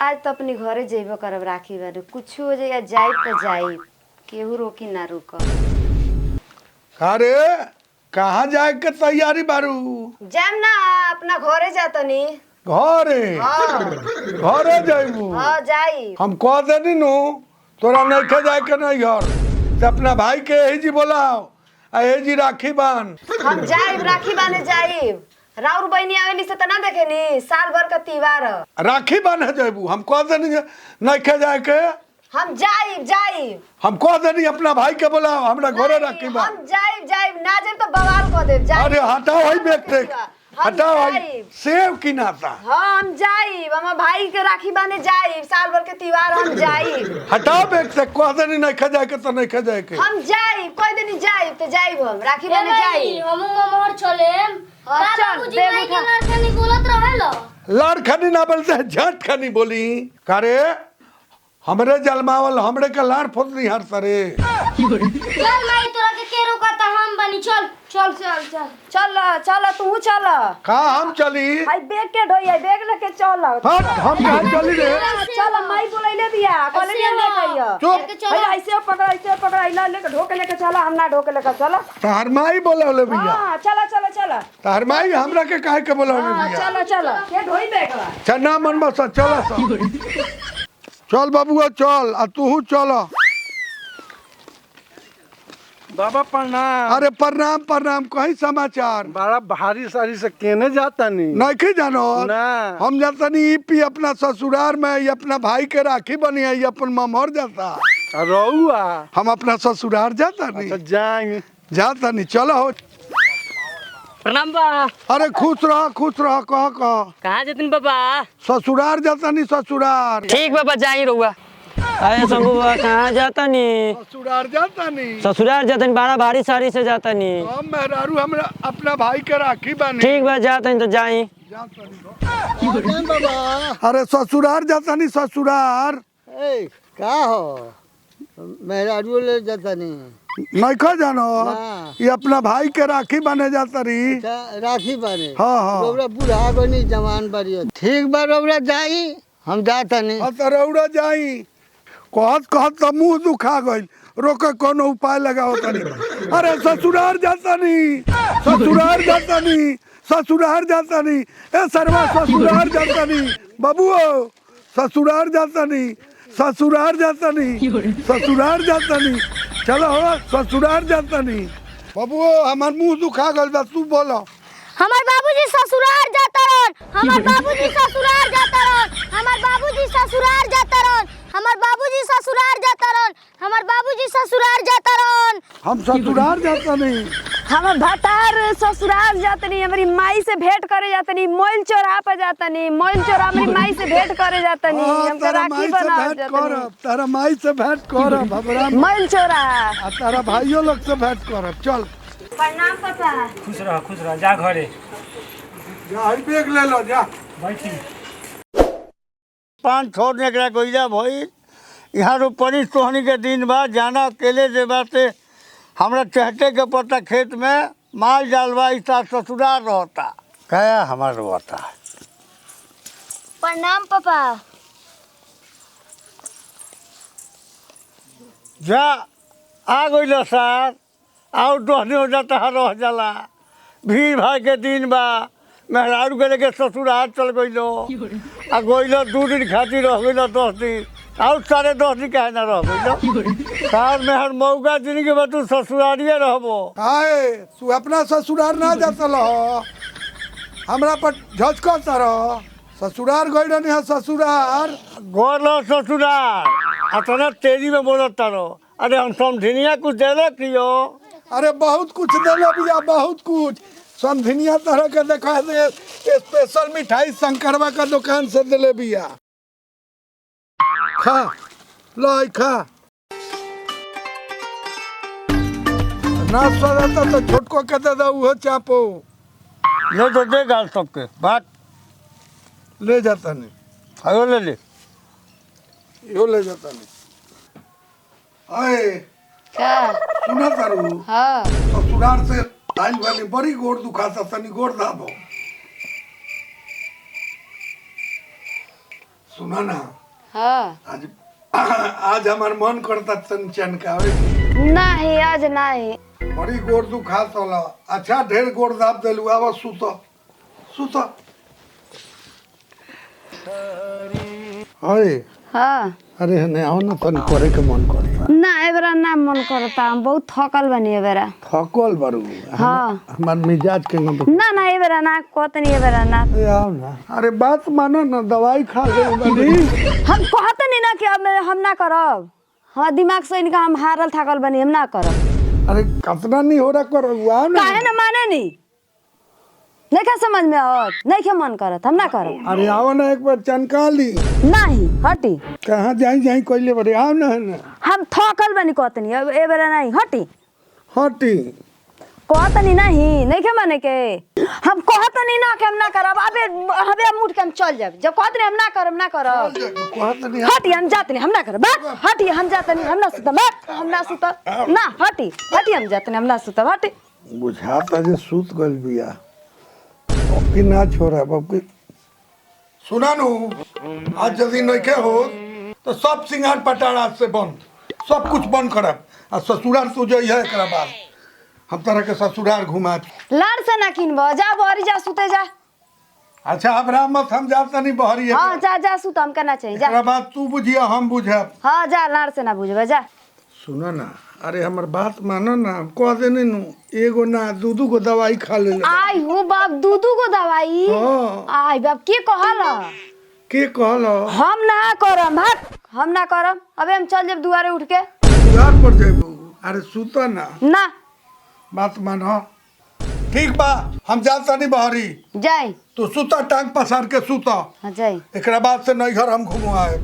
आज तो अपनी घरे जेबो करब राखी बारे कुछ हो जाए जाई तो जाई केहू रोकी ना रुक। अरे कहाँ जाए के तैयारी बारू? जाम ना अपना घरे जातनी। घरे हाँ घरे जाइबू? हाँ जाई। हम कह देनी नु तोरा नहीं जाए के नहीं घर से अपना भाई के यही जी बोलाओ आ यही जी राखी बान। हम जाइब राखी बाने जाइब। राउर बहनी आवेली से तना देखेनी साल भर का त्योहार। राखी बांधे जाइबू? हम कह देनी नहीं जाए के। हम जाइब जाइब। हम कह देनी अपना भाई के बोलाओ हमरा घरे राखी बान। हम जाइब जाइब ना जाइब तो बवाल कर देब। अरे हटाओ भाई बैग हटाओ भाई सेव की नाता। हाँ हम जाइब हम भाई के राखी बांधे जाइब साल भर के त्योहार हम जाइब। हटाओ बैग से कह देनी नहीं जाए के तो नहीं जाए के। हम जाइब कोई दिन जाइब तो जाइब हम राखी बांधे जाइब। हम मोहर चलेम बाबूजी भाई के लड़खनी बोलत रहेला। लड़खनी ना बोलते झट खनी बोली करे हमरे जलमावल हमरे के लाड़ फोतनी हर सरे। चल माई तोरा के रोकता हम बनी चल चल चल चल चल चल तू चल। का हम चली? आई बैग के ढोई आई बैग लेके चल। हट हम कहां चली रे? चल माई बुलाइले बिया कहले ले कहियो। चुप भाई ऐसे पकड़ इला लेके ढोके लेके चला हम ना ढोके लेके चला। तहर माई बोलावले भैया। हां चला चला चला तहर माई हमरा के काहे के बोलावले भैया? चला चला के ढोई बैग चन्ना मन बस चल चल बाबूआ चल आ तू चल। बाबा प्रणाम। अरे प्रणाम प्रणाम कहीं समाचार? बड़ा भारी सारी से केने जाता नहीं जानो ना। हम जाता नहीं पी अपना ससुराल में ये अपना भाई के राखी बनी है ये अपन ममहर जाता। रहुआ हम अपना ससुराल जाता नहीं। अच्छा जाएंगे जाता नहीं चलो। प्रणाम बा। अरे खुश रह कह कहाँ जतिन बाबा? ससुराल जाता नहीं ससुराल। ठीक बाबा जाई रहुआ। अरे शंभू बाबा कहाँ जाता नी? ससुराल जाता नहीं। ससुराल जाता नी बड़ा भारी सारी से जाता नी। हम मेहरारू हमरा अपना भाई के राखी बनी। ठीक बा जाता नी तो जाई। अरे ससुराल जाता नहीं ससुराल। का हो मेहरारू ले जाता नहीं खा जानो ना। ये अपना भाई के राखी बने जाता रही। राखी बने। हाँ रौरा बूढ़ा बनी जवान बड़ी ठीक बा रौरा जाई हम जाता नहीं। तो रौरा जाई कहत तो मुंह दुखा गई रोके कोनो उपाय लगाओ तनी। अरे ससुराल जाता नहीं ससुराल जाता नहीं ससुराल जाता नहीं ए सरवा ससुराल जाता नहीं बाबूओ ससुराल जाता नहीं ससुराल जाता नहीं ससुराल जाता नहीं चलो हो ससुराल जाता नहीं। बाबूओ हमार मुंह दुखा गल बा तू बोलो। हमार बाबूजी ससुराल जाता रहन। हमार बाबूजी ससुराल जाता रहन। हमार बाबूजी ससुराल जाता रहन। हमार बाबूजी ससुराल जाता रहन। हमार बाबूजी ससुराल जाता रहन। हम ससुराल जाता नहीं। हम भतार ससुराल जाते नहीं हमारी माई से भेंट करे जाते नहीं मोइल चौराहा पर जाता नहीं मोइल चौराहा हमारी माई से भेंट करे जाता नहीं हम राखी बना जाते तारा माई से भेंट करब हमरा मोइल चौराहा। तारा भाइयों लोग से भेंट करब चल। प्रणाम पापा। खुश रह जा घरे। जा बैग ले लो जा बैठी। पान छोड़ने के गईला भाई यहाँ रोपनी सोहनी के दिन बाद जाना अकेले जे बाते हमरा चहटे के पड़ता खेत में माल डालवा इसा ससुराल रहता क्या हमारा रहता। प्रणाम पापा। जा आ गई सर और 10 दिन हो जाता है रह जाला भीड़ भाड़ के दिन बा मेहरारू के लेके ससुराल चल गईलो आ गईलो 2 दिन खातिर रह गईलो 10 दिन और 10.5 दिन कहे ना रह गईलो सार मेहर मौका दिन के बाद तू ससुरालिए रहबो। काहे तू अपना ससुराल ना जाता रहो हमरा पर झचकता रहो ससुराल गई रहनी है ससुराल गोलो ससुराल अतना तेजी में बोलता रहो। अरे हम समझिनिया कुछ देले कियो। अरे बहुत कुछ देले भैया बहुत कुछ समझिनिया तरह के देखा दे स्पेशल मिठाई शंकरवा का दुकान से दिले भैया खा लाई खा ना सदा तो छोटको के दे दो वो चापो ले तो दे गाल सबके बात ले जाता नहीं आयो ले ले यो ले जाता नहीं। अरे क्या सुना तारू हाँ ससुराल से आइल वाली बड़ी गोड़ दुखाता तनी गोड़ दाबो सुना ना हाँ आज आज हमार मन करता तन चनकावे नहीं आज नहीं बड़ी गोड़ दुखा तला अच्छा ढेर गोड़ दाब देलू आवा सुत सुत अरे हाँ अरे ने आओ ना तन करे के मन करता ना एबरा ना मन करता हम बहुत थकल बनी एबरा थकल बारू हाँ हमार मिजाज के गम ना ना एबरा ना कहतनी एबरा ना आओ ना अरे बात मानो ना दवाई खा ले बनी हम कहतनी ना कि अब हम ना करब हमार दिमाग से इनका हम हारल थकल बनी हम ना करब अरे कतना नहीं हो रहा करो आओ ना काहे ना माने नी नहीं क्या समझ में आवत नहीं क्या मन करत हम ना करब अरे आओ ना एक बार चनका ली नहीं हटी कहाँ जाई जाई कोइले बड़े आओ ना हम थकल बनी कहतनी अब एबरा नहीं हटी हटी कहतनी नहीं क्या माने के हम कहतनी ना कि हम ना करब अबे हबे मुठ के हम चल जाब जब कहतनी हम ना करब कहत नहीं हटी हम जाते नहीं हम ना करब बैठ हटी हम जाते नहीं हम ना सुतब बैठ हम ना सुतब ना हटी हटी हम जाते नहीं हम ना सुतब हटी बुझाता जे सूत गल बिया कि ना छोड़ा बाप की सुना नु आज यदि नहीं के हो तो सब सिंगार पटारा से बंद सब कुछ बंद करब आ ससुराल तू जो है एकरा बाद हम तरह के ससुराल घुमा लाड़ से ना किनबो जा बहरी जा सुते जा अच्छा अब मत हम जाता नहीं बहरी हाँ जा जा सुत हम करना चाहिए जा एकरा बाद तू बुझिया हम बुझब हाँ जा लाड़ से ना बुझबे जा सुना ना अरे हमर बात मानो ना हम कह देने नु एगो ना दू को दवाई खा ले आई हो बाप दूधू को दवाई हाँ। आई बाप के कहल के कहलो हम ना करम हट हम ना करम अबे हम चल जब दुआरे उठ के सुधार पर जेबू अरे सुता ना ना बात मानो ठीक बा हम जाता नहीं बहरी जाई तो सुता टांग पसार के सुता हाँ जाई एकरा बाद से नहीं घर हम घुमवाए